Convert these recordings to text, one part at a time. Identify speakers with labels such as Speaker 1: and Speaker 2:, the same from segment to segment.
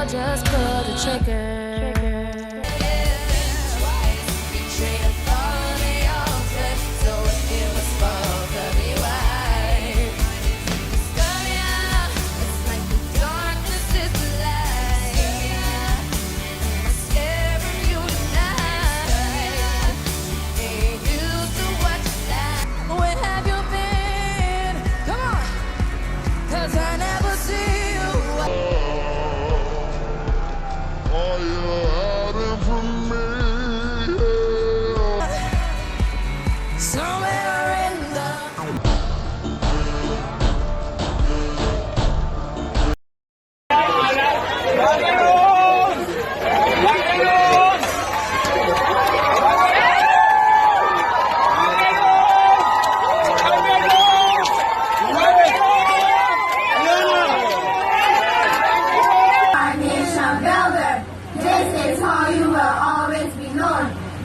Speaker 1: just pull the trigger.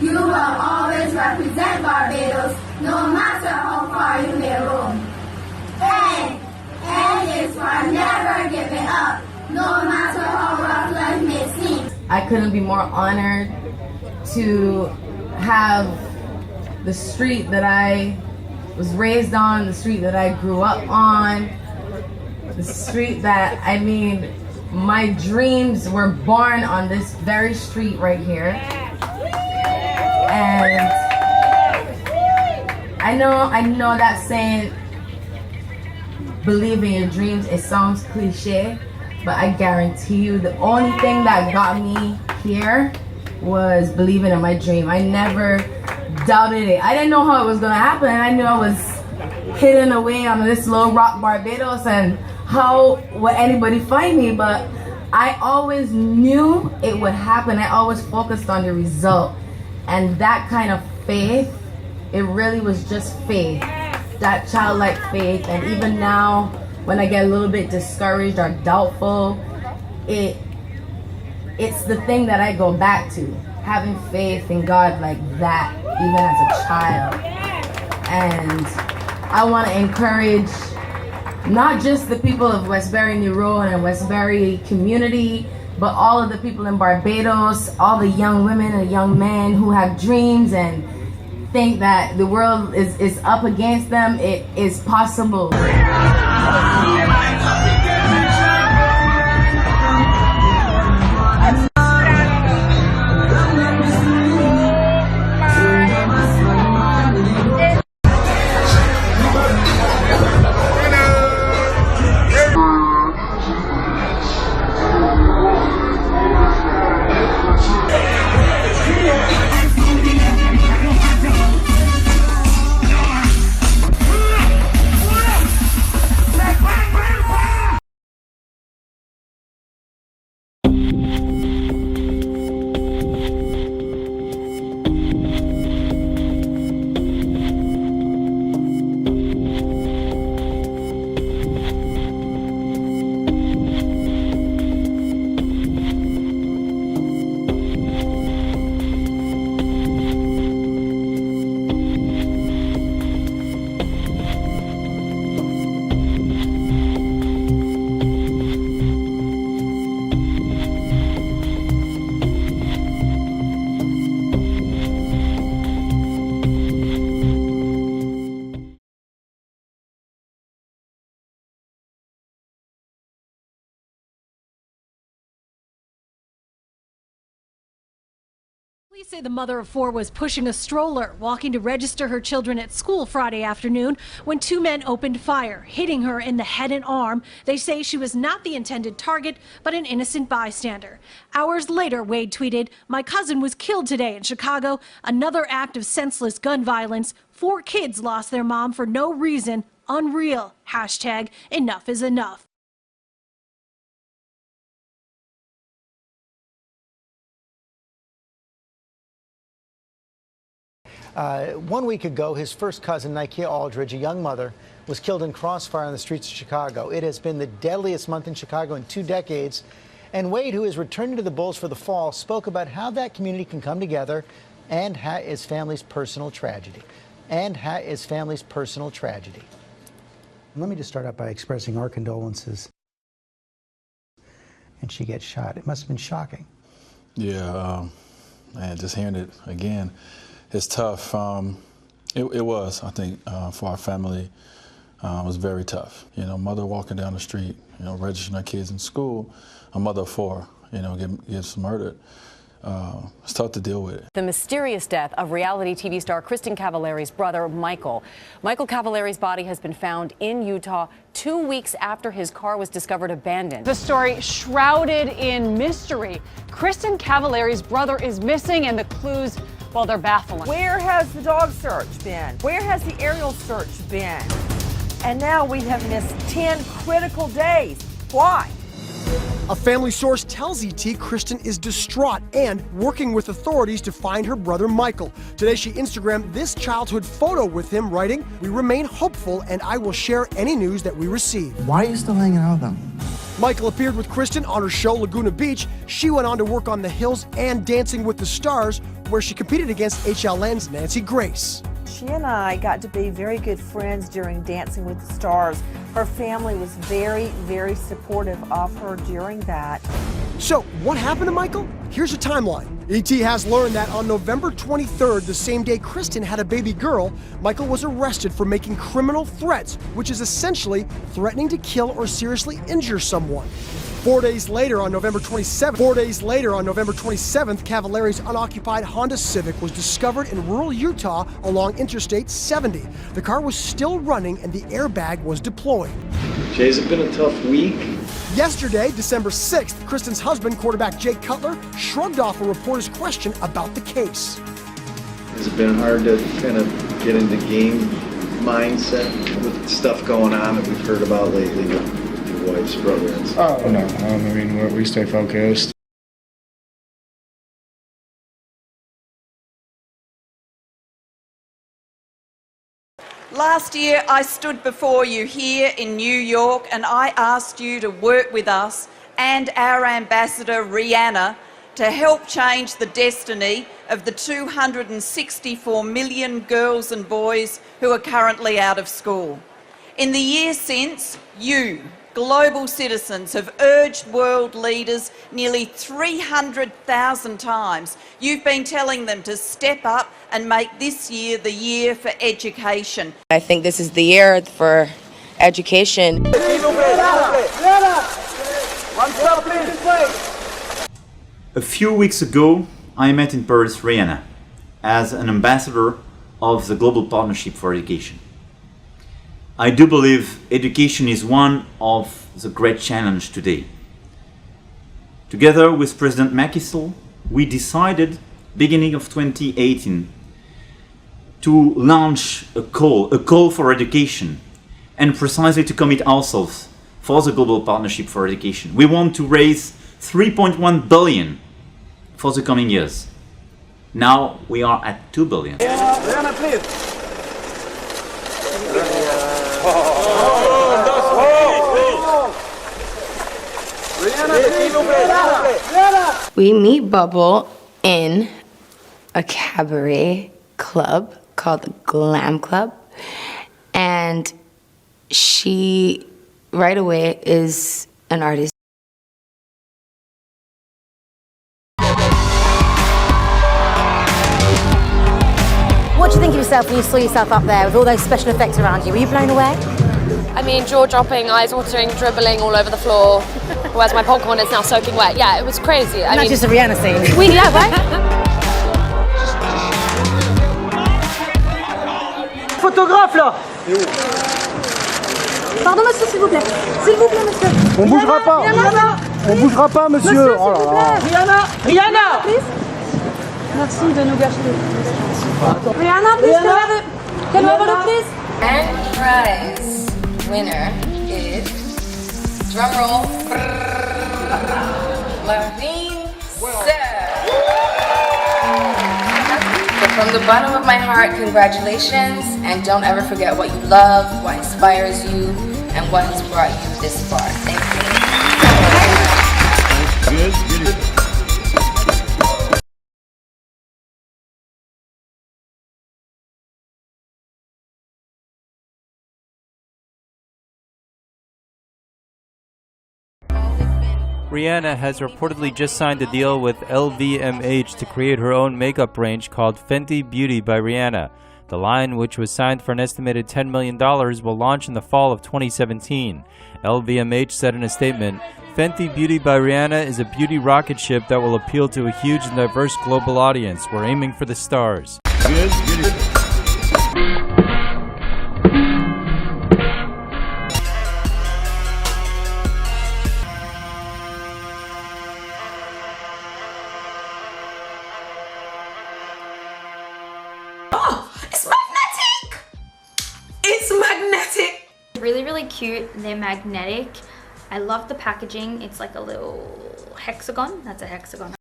Speaker 2: You will always represent Barbados, no matter how far you may roam. And is for never giving up, no matter how rough life may seem.
Speaker 3: I couldn't be more honored to have the street that I was raised on, the street that I grew up on, the street that, I mean, my dreams were born on this very street right here. And I know that saying, believe in your dreams, it sounds cliche, but I guarantee you the only thing that got me here was believing in my dream. I never doubted it. I didn't know how it was gonna happen. I knew I was hidden away on this little rock Barbados, and how would anybody find me? But I always knew it would happen. I always focused on the result. And that kind of faith, it really was just faith, that childlike faith. And even now, when I get a little bit discouraged or doubtful, it's the thing that I go back to, having faith in God like that, even as a child. And I want to encourage not just the people of Westbury New Road and Westbury community, but all of the people in Barbados, all the young women and young men who have dreams and think that the world is up against them. It is possible.
Speaker 4: Police say the mother of four was pushing a stroller, walking to register her children at school Friday afternoon when two men opened fire, hitting her in the head and arm. They say she was not the intended target, but an innocent bystander. Hours later, Wade tweeted, "My cousin was killed today in Chicago. Another act of senseless gun violence. 4 kids lost their mom for no reason. Unreal. Hashtag enough is enough."
Speaker 5: One week ago, his first cousin, Nikia Aldridge, a young mother, was killed in crossfire on the streets of Chicago. It has been the deadliest month in Chicago in 2 decades. And Wade, who is returning to the Bulls for the fall, spoke about how that community can come together and his family's personal tragedy. Let me just start out by expressing our condolences and she gets shot. It must have been shocking.
Speaker 6: Yeah, man, just hearing it again, it's tough. It was, I think, for our family, it was very tough. You know, mother walking down the street, you know, registering her kids in school, a mother of four, you know, gets murdered. It's tough to deal with it.
Speaker 7: The mysterious death of reality TV star Kristen Cavallari's brother, Michael. Michael Cavallari's body has been found in Utah 2 weeks after his car was discovered abandoned.
Speaker 8: The story shrouded in mystery. Kristen Cavallari's brother is missing, and the clues, well, they're baffling.
Speaker 9: Where has the dog search been? Where has the aerial search been? And now we have missed 10 critical days. Why?
Speaker 10: A family source tells ET Kristen is distraught and working with authorities to find her brother Michael. Today she Instagrammed this childhood photo with him, writing, "We remain hopeful and I will share any news that we receive."
Speaker 11: Why are you still hanging out with them?
Speaker 10: Michael appeared with Kristen on her show Laguna Beach. She went on to work on The Hills and Dancing with the Stars, where she competed against HLN's Nancy Grace.
Speaker 9: She and I got to be very good friends during Dancing with the Stars. Her family was very, very supportive of her during that.
Speaker 10: So, what happened to Michael? Here's a timeline. ET has learned that on November 23rd, the same day Kristen had a baby girl, Michael was arrested for making criminal threats, which is essentially threatening to kill or seriously injure someone. 4 days later, on November 27th, Cavallari's unoccupied Honda Civic was discovered in rural Utah along Interstate 70. The car was still running and the airbag was deployed.
Speaker 12: Jay's it been a tough week.
Speaker 10: Yesterday, December 6th, Kristen's husband, quarterback Jake Cutler, shrugged off a reporter's question about the case.
Speaker 12: Has it been hard to kind of get into game mindset with stuff going on that we've heard about lately with your wife's brother and stuff?
Speaker 11: Oh, no. I mean, we stay focused.
Speaker 9: Last year, I stood before you here in New York and I asked you to work with us and our ambassador, Rihanna, to help change the destiny of the 264 million girls and boys who are currently out of school. In the years since, you, global citizens, have urged world leaders nearly 300,000 times. You've been telling them to step up and make this year the year for education.
Speaker 3: I think this is the year for education.
Speaker 13: A few weeks ago, I met in Paris Rihanna as an ambassador of the Global Partnership for Education. I do believe education is one of the great challenges today. Together with President Macky Sall, we decided, beginning of 2018, to launch a call for education, and precisely to commit ourselves for the Global Partnership for Education. We want to raise 3.1 billion for the coming years. Now we are at 2 billion.
Speaker 12: Rihanna, please.
Speaker 3: We meet Bubble in a cabaret club called the Glam Club, and she right away is an artist.
Speaker 1: What do you think of yourself when you saw yourself up there with all those special effects around you? Were you blown away?
Speaker 8: I mean, jaw dropping, eyes watering, dribbling all over the floor, whereas my popcorn is now soaking wet. Yeah, it was crazy.
Speaker 1: And that's just a Rihanna scene.
Speaker 8: Oui, yeah, ouais.
Speaker 10: Photographe là!
Speaker 1: Pardon monsieur, s'il vous plaît. S'il vous plaît monsieur.
Speaker 10: On bougera pas!
Speaker 1: Rihanna.
Speaker 10: On bougera pas monsieur!
Speaker 1: Monsieur,
Speaker 10: Oh là là.
Speaker 1: Rihanna! Rihanna! Please. Merci de nous gâcher le Rihanna, please, can we have a look, please?
Speaker 3: And prize winner is, drum roll, Marine Sir. So from the bottom of my heart, congratulations, and don't ever forget what you love, what inspires you, and what has brought you this far. Thank you.
Speaker 6: Good.
Speaker 14: Rihanna has reportedly just signed a deal with LVMH to create her own makeup range called Fenty Beauty by Rihanna. The line, which was signed for an estimated $10 million, will launch in the fall of 2017. LVMH said in a statement, Fenty Beauty by Rihanna is a beauty rocket ship that will appeal to a huge and diverse global audience. We're aiming for the stars.
Speaker 15: It's magnetic! Really, really cute. They're magnetic. I love the packaging. It's like a little hexagon. That's a hexagon.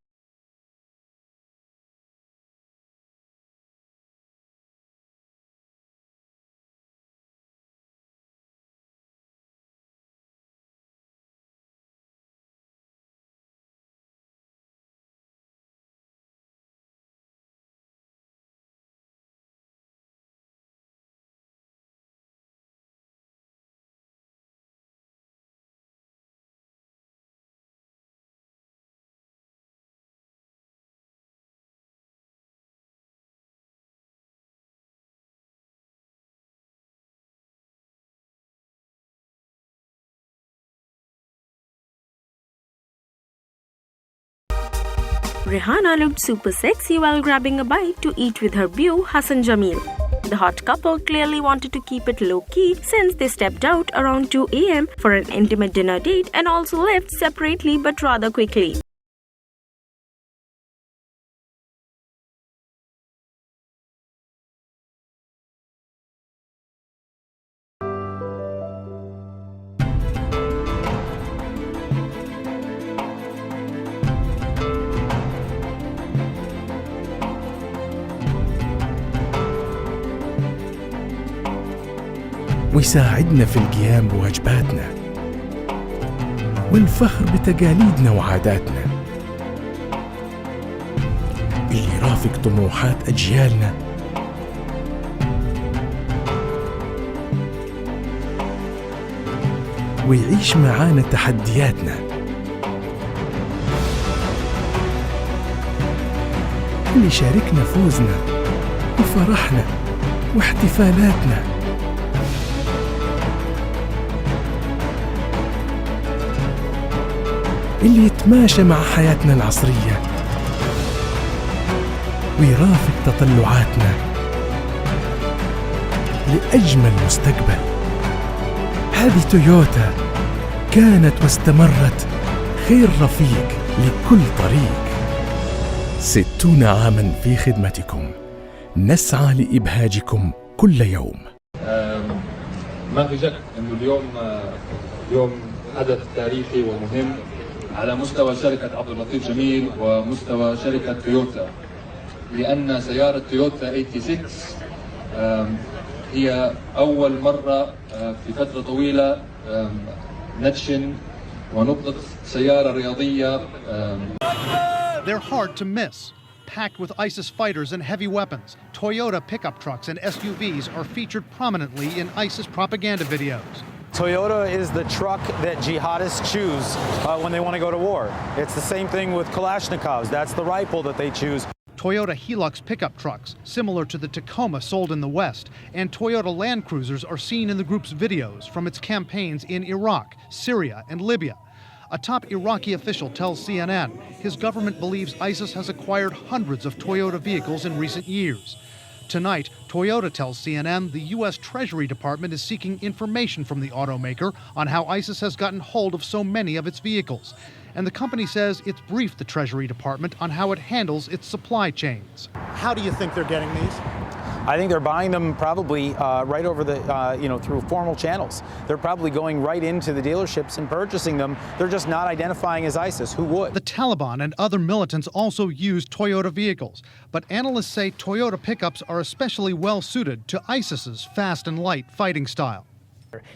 Speaker 16: Rihanna looked super sexy while grabbing a bite to eat with her beau Hassan Jamil. The hot couple clearly wanted to keep it low-key since they stepped out around 2 a.m. for an intimate dinner date and also left separately but rather quickly.
Speaker 17: ويساعدنا في القيام بواجباتنا والفخر بتقاليدنا وعاداتنا اللي يرافق طموحات أجيالنا ويعيش معانا تحدياتنا اللي يشاركنا فوزنا وفرحنا واحتفالاتنا اللي يتماشى مع حياتنا العصرية ويرافق تطلعاتنا لأجمل مستقبل. هذه تويوتا كانت واستمرت خير رفيق لكل طريق. 60 عاما في خدمتكم، نسعى لإبهاجكم كل يوم.
Speaker 18: ما في شك أنه اليوم حدث تاريخي ومهم على مستوى شركة عبد اللطيف جميل ومستوى شركة تويوتا، لأن سيارة تويوتا 86 هي أول مرة في فترة طويلة ندشن ونطلق سيارة رياضية.
Speaker 19: They're hard to miss. Packed with ISIS fighters and heavy weapons, Toyota pickup trucks and SUVs are featured prominently in ISIS propaganda videos.
Speaker 20: Toyota is the truck that jihadists choose when they want to go to war. It's the same thing with Kalashnikovs. That's the rifle that they choose.
Speaker 19: Toyota Hilux pickup trucks, similar to the Tacoma sold in the West, and Toyota Land Cruisers are seen in the group's videos from its campaigns in Iraq, Syria, and Libya. A top Iraqi official tells CNN his government believes ISIS has acquired hundreds of Toyota vehicles in recent years. Tonight, Toyota tells CNN the U.S. Treasury Department is seeking information from the automaker on how ISIS has gotten hold of so many of its vehicles. And the company says it's briefed the Treasury Department on how it handles its supply chains.
Speaker 10: How do you think they're getting these?
Speaker 20: I think they're buying them probably right over the, through formal channels. They're probably going right into the dealerships and purchasing them. They're just not identifying as ISIS. Who would?
Speaker 19: The Taliban and other militants also use Toyota vehicles, but analysts say Toyota pickups are especially well suited to ISIS's fast and light fighting style.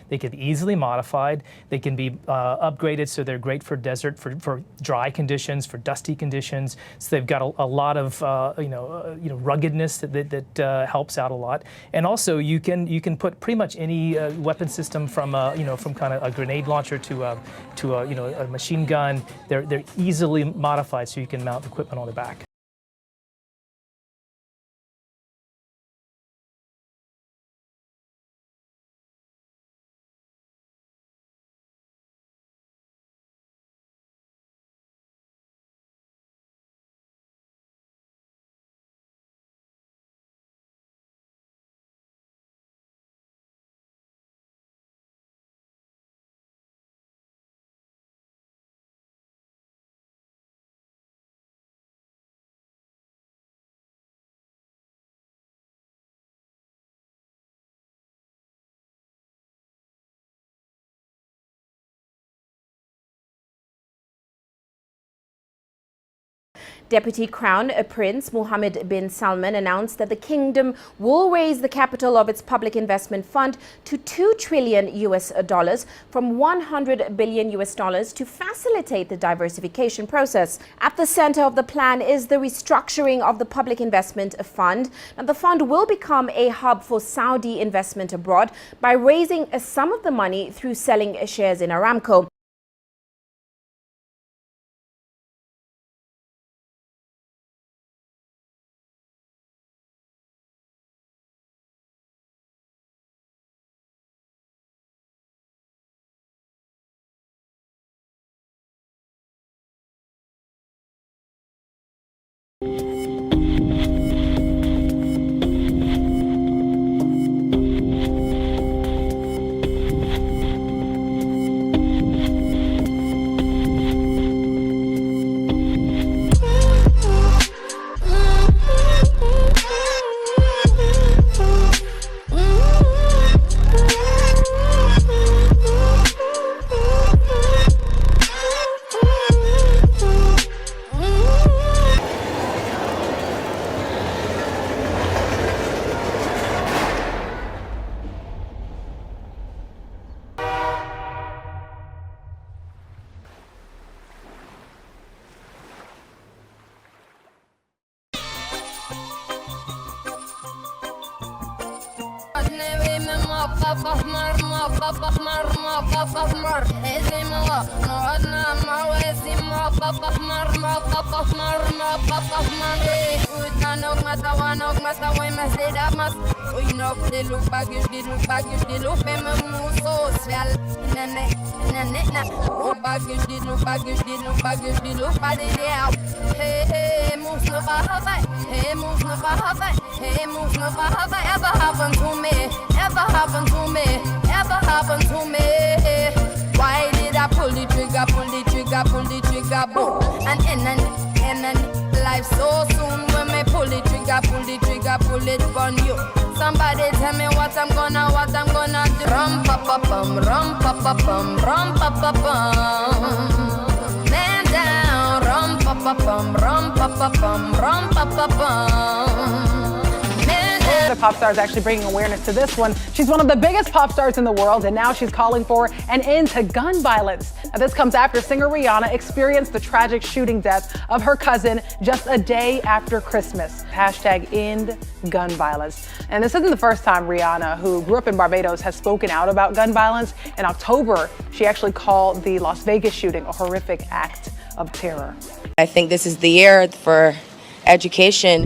Speaker 21: They can be easily modified. They can be upgraded so they're great for desert, for dry conditions, for dusty conditions. So they've got a lot of ruggedness that helps out a lot. And also you can put pretty much any weapon system from kind of a grenade launcher to a machine gun. They're easily modified so you can mount equipment on the back.
Speaker 22: Deputy Crown Prince Mohammed bin Salman announced that the kingdom will raise the capital of its public investment fund to $2 trillion from $100 billion to facilitate the diversification process. At the center of the plan is the restructuring of the public investment fund. Now, the fund will become a hub for Saudi investment abroad by raising a sum of the money through selling shares in Aramco. Why did I pull the trigger, boom? And life so soon when me pull the trigger, pull it on you. Somebody tell me what I'm gonna do. Rum pa pa bum, rum pa pa bum, rum pa pa bum. Man down, rum pa pa bum, rum pa pa bum, rum pa pa bum.
Speaker 8: The pop star is actually bringing awareness to this one. She's one of the biggest pop stars in the world, and now she's calling for an end to gun violence. Now, this comes after singer Rihanna experienced the tragic shooting death of her cousin just a day after Christmas. Hashtag end gun violence. And this isn't the first time Rihanna, who grew up in Barbados, has spoken out about gun violence. In October, she actually called the Las Vegas shooting a horrific act of terror.
Speaker 23: I think this is the year for education.